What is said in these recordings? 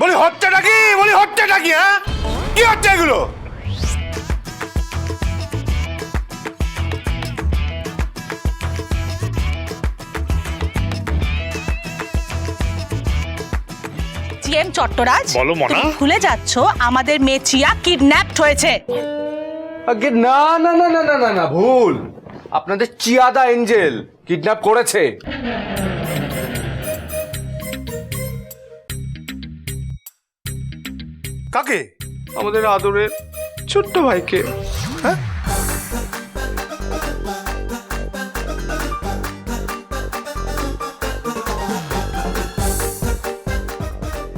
বলি হচ্ছেটা কি? বলি হচ্ছেটা কি? হ্যাঁ, কি হচ্ছে এগুলো? জিএম চট্টরাজ, বলো মনা। তুমি ভুলে যাচ্ছ আমাদের মেয়ে চিয়া কিডন্যাপড হয়েছে। আগে না না না না না না না, ভুল। আপনাদের চিয়াদা এঞ্জেল কিডন্যাপ করেছে। কাকে? আমাদের আদরের ছোট্ট ভাইকে। হ্যাঁ,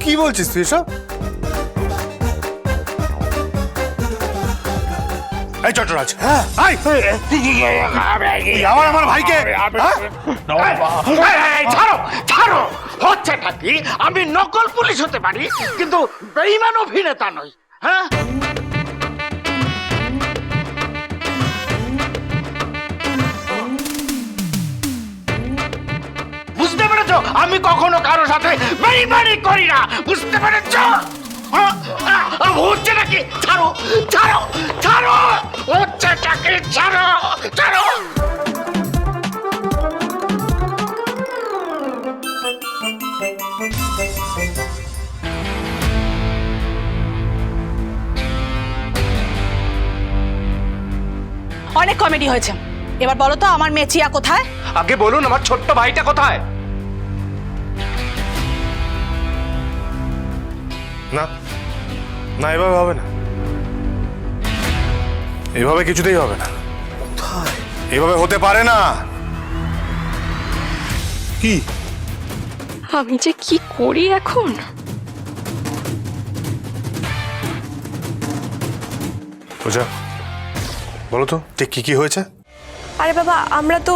কি বলছিস তুই এসব? এই চট্টরাজ, আয়। তুই আমার ভাইকে, হ্যাঁ? ছাড়ো ছাড়ো, হচ্ছেটা কি? আমি নকল পুলিশ হতে পারি কিন্তু বেঈমান অভিনেতা নই। হ্যাঁ, বুঝতে পেরেছো? আমি কখনো কারো সাথে বেঈমানি করি না, বুঝতে পেরেছো? হচ্ছে নাকি? ছাড়ো ছাড়ো ছাড়ো, হচ্ছেটাকে ছাড়ো ছাড়ো। অনেক কমেডি হয়েছে, এবার বলো তো আমার মেয়ে চিয়া কোথায়? আগে বলুন আমার ছোট্ট ভাইটা কোথায়? না না, এভাবে হবে না, এভাবে কিছুতেই হবে না। কোথায়? এভাবে হতে পারে না। কি? আমি যে কি করি এখন? পূজা, বলো তো ঠিক কি কি হয়েছে? আরে বাবা, আমরা তো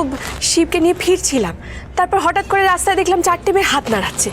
শিবকে নিয়ে ফিরছিলাম, তারপর হঠাৎ করে রাস্তায় দেখলাম 4টে মেয়ে হাত নাড়াচ্ছে।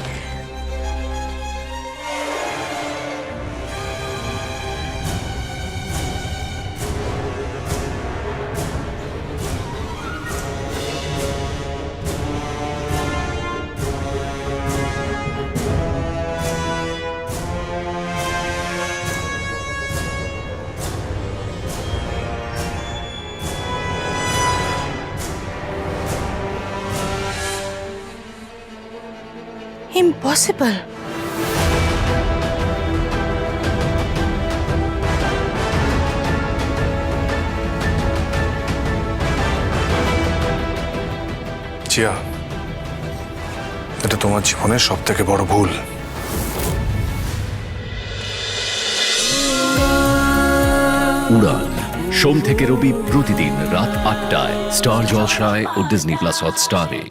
ইম্পসিবল। চিয়া, এটা তোমার জীবনের সব থেকে বড় ভুল। উড়ান সোম থেকে রবি প্রতিদিন রাত ৮টায় স্টার জলসায় ও ডিজনি প্লাস হটস্টারে।